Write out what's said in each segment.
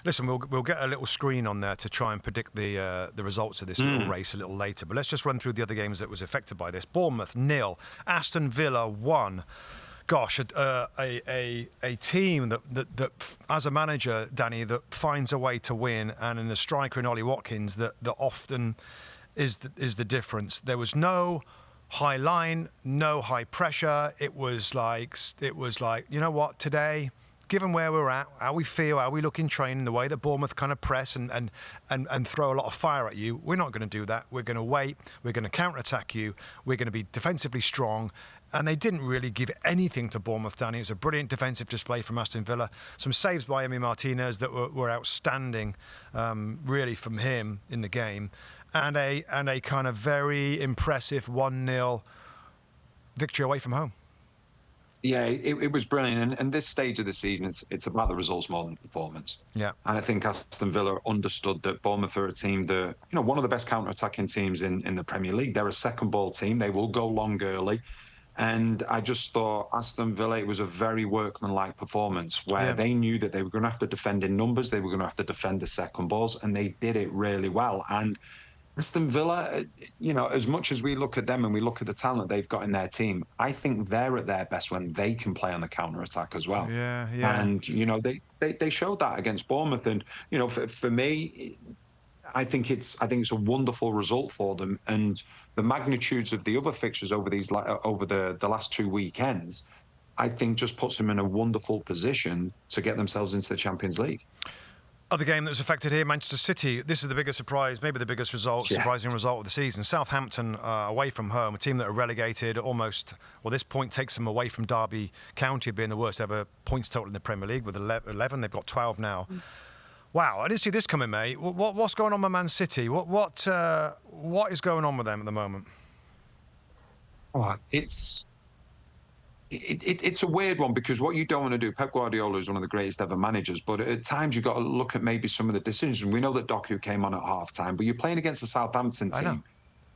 Listen, we'll get a little screen on there to try and predict the results of this little race a little later. But let's just run through the other games that was affected by this. Bournemouth 0, Aston Villa 1. Gosh, a team that as a manager, Danny, that finds a way to win, and in a striker in Ollie Watkins that often is the difference. There was no high line, no high pressure. It was like, you know what, today, given where we're at, how we feel, how we look in training, the way that Bournemouth kind of press and throw a lot of fire at you, we're not going to do that. We're going to wait. We're going to counter-attack you. We're going to be defensively strong. And they didn't really give anything to Bournemouth, Danny. It was a brilliant defensive display from Aston Villa. Some saves by Emery Martinez that were outstanding, really, from him in the game. And a kind of very impressive 1-0 victory away from home. Yeah, it was brilliant. And this stage of the season, it's about the results more than performance. Yeah. And I think Aston Villa understood that Bournemouth are a team that, one of the best counter-attacking teams in the Premier League. They're a second ball team. They will go long early. And I just thought Aston Villa, it was a very workmanlike performance where they knew that they were going to have to defend in numbers. They were going to have to defend the second balls, and they did it really well. And Aston Villa, as much as we look at them and we look at the talent they've got in their team, I think they're at their best when they can play on the counter-attack as well. Yeah. And, they showed that against Bournemouth. And, for me, I think it's a wonderful result for them. And the magnitudes of the other fixtures over the last 2 weekends, I think just puts them in a wonderful position to get themselves into the Champions League. Other game that was affected here, Manchester City. This is the biggest surprise, maybe the biggest surprising result of the season. Southampton away from home, a team that are relegated almost, this point takes them away from Derby County being the worst ever points total in the Premier League with 11. They've got 12 now. Wow, I didn't see this coming, mate. What's going on with Man City? What is going on with them at the moment? Oh, it's a weird one because what you don't want to do, Pep Guardiola is one of the greatest ever managers, but at times you've got to look at maybe some of the decisions. We know that Doku came on at half-time, but you're playing against a Southampton team. I know.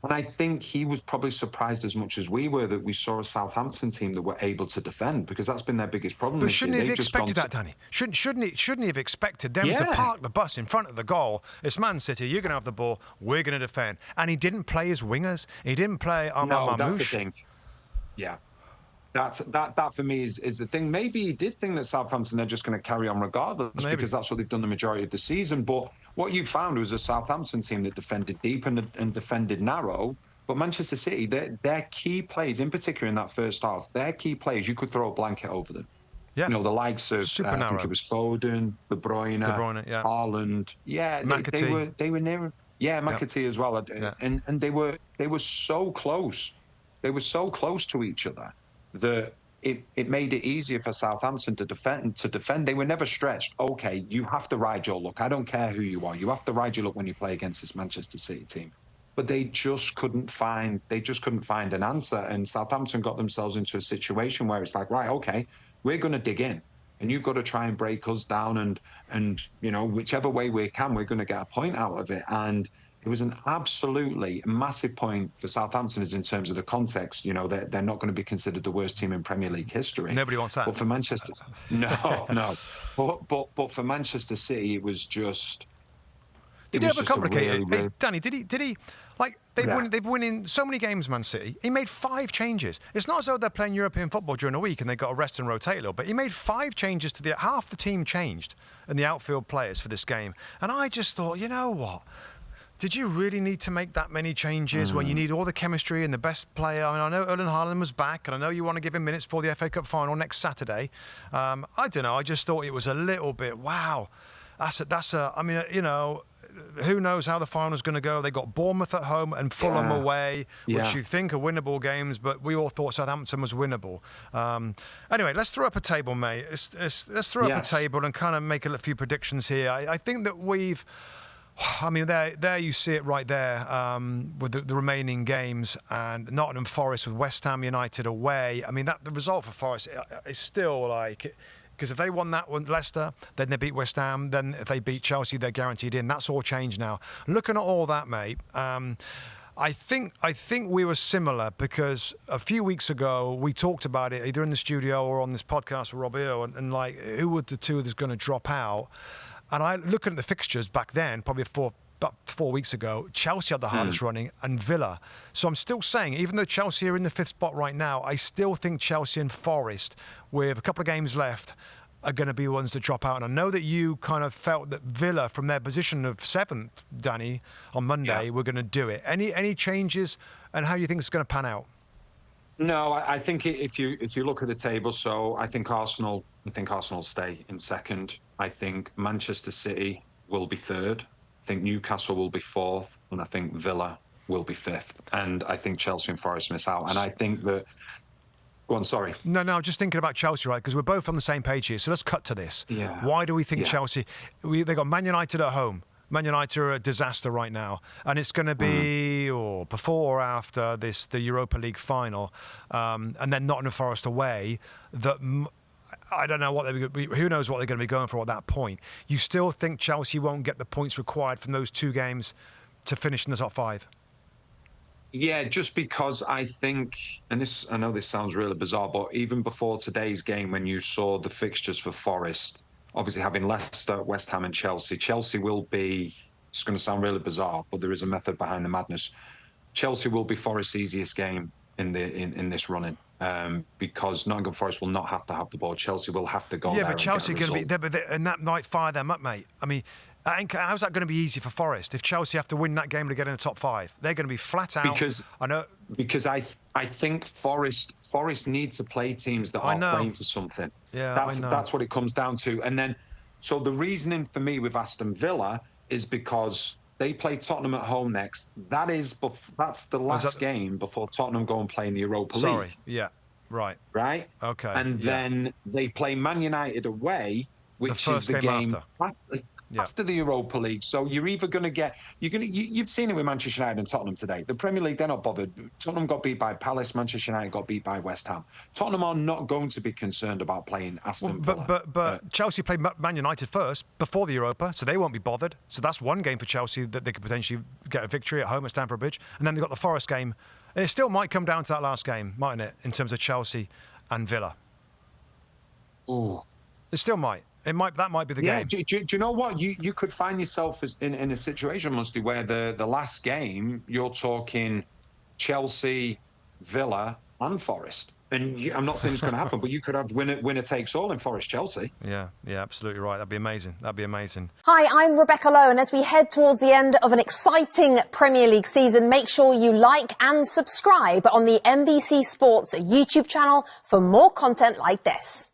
And I think he was probably surprised as much as we were that we saw a Southampton team that were able to defend, because that's been their biggest problem. But shouldn't he have expected that, Danny? Shouldn't he have expected them to park the bus in front of the goal? It's Man City. You're going to have the ball. We're going to defend. And he didn't play his wingers. He didn't play Amar Mamouche. No, that's the thing. Yeah. That for me is the thing. Maybe he did think that Southampton, they're just going to carry on regardless because that's what they've done the majority of the season. But what you found was a Southampton team that defended deep and defended narrow. But Manchester City, their key plays, in particular in that first half, their key plays, you could throw a blanket over them. Yeah. The likes of, I think it was Foden, De Bruyne, Haaland. Yeah, they were near. Yeah, McAtee as well. And they were so close. They were so close to each other that it made it easier for Southampton to defend. They were never stretched. Okay, you have to ride your luck. I don't care who you are. You have to ride your luck when you play against this Manchester City team. But they just couldn't find an answer. And Southampton got themselves into a situation where it's like, right, okay, we're going to dig in. And you've got to try and break us down. And whichever way we can, we're going to get a point out of it. And it was an absolutely massive point for Southampton in terms of the context. They're not going to be considered the worst team in Premier League history. Nobody wants that. But for Manchester, no. But for Manchester City, it was just. Did he have a complicated? Hey, Danny, did he? Like they've winning so many games, Man City. He made 5 changes. It's not as though they're playing European football during a week and they got to rest and rotate a little bit. He made 5 changes to half the team changed in the outfield players for this game. And I just thought, you know what? Did you really need to make that many changes when you need all the chemistry and the best player? I mean, I know Erling Haaland was back, and I know you want to give him minutes for the FA Cup final next Saturday. I don't know. I just thought it was a little bit, wow. I mean, who knows how the final's going to go? They got Bournemouth at home and Fulham away, which you think are winnable games, but we all thought Southampton was winnable. Anyway, let's throw up a table, mate. Let's throw up a table and kind of make a few predictions here. I think that there you see it right there with the remaining games, and Nottingham Forest with West Ham United away. I mean, the result for Forest is still like, because if they won that one, Leicester, then they beat West Ham. Then if they beat Chelsea, they're guaranteed in. That's all changed now. Looking at all that, mate, I think we were similar because a few weeks ago we talked about it either in the studio or on this podcast with Robbie and like who were the two that's going to drop out. And I looking at the fixtures back then, probably about 4 weeks ago, Chelsea had the hardest running and Villa. So I'm still saying, even though Chelsea are in the 5th spot right now, I still think Chelsea and Forest, with a couple of games left, are going to be the ones that drop out. And I know that you kind of felt that Villa, from their position of 7th, Danny, on Monday, were going to do it. Any changes, and how you think it's going to pan out? No, I think if you look at the table, so I think Arsenal stay in 2nd. I think Manchester City will be 3rd. I think Newcastle will be 4th, and I think Villa will be 5th. And I think Chelsea and Forest miss out. And I think that... Go on, sorry. No, I'm just thinking about Chelsea, right? Because we're both on the same page here. So let's cut to this. Yeah. Why do we think Chelsea... They got Man United at home. Man United are a disaster right now. And it's going to be before or after the Europa League final, and then Nottingham Forest away, that... I don't know who knows what they're going to be going for at that point. You still think Chelsea won't get the points required from those 2 games to finish in the top 5? Yeah, just because I think, and I know this sounds really bizarre, but even before today's game, when you saw the fixtures for Forest, obviously having Leicester, West Ham and Chelsea will be, it's going to sound really bizarre, but there is a method behind the madness. Chelsea will be Forest's easiest game in this running. Because Nottingham Forest will not have to have the ball. Chelsea will have to go there. Yeah, but Chelsea are going to be... And that might fire them up, mate. I mean, how's that going to be easy for Forest if Chelsea have to win that game to get in the top 5? They're going to be flat out. Because I think Forest need to play teams that are playing for something. Yeah, that's what it comes down to. And then, so the reasoning for me with Aston Villa is because they play Tottenham at home next. That's the last game before Tottenham go and play in the Europa League. Yeah, right. Right? Okay. And then they play Man United away, which is the game after the Europa League. So you're either going to get... You've seen it with Manchester United and Tottenham today. The Premier League, they're not bothered. Tottenham got beat by Palace. Manchester United got beat by West Ham. Tottenham are not going to be concerned about playing Aston Villa. But Chelsea played Man United first before the Europa, so they won't be bothered. So that's one game for Chelsea that they could potentially get a victory at home at Stamford Bridge. And then they've got the Forest game. And it still might come down to that last game, mightn't it, in terms of Chelsea and Villa? Oh, it still might. That might be the game. Do you know what? You could find yourself in a situation, Mustoe, where the last game, you're talking Chelsea, Villa and Forest. And I'm not saying it's going to happen, but you could have winner takes all in Forest Chelsea. Yeah, absolutely right. That'd be amazing. Hi, I'm Rebecca Lowe, and as we head towards the end of an exciting Premier League season, make sure you like and subscribe on the NBC Sports YouTube channel for more content like this.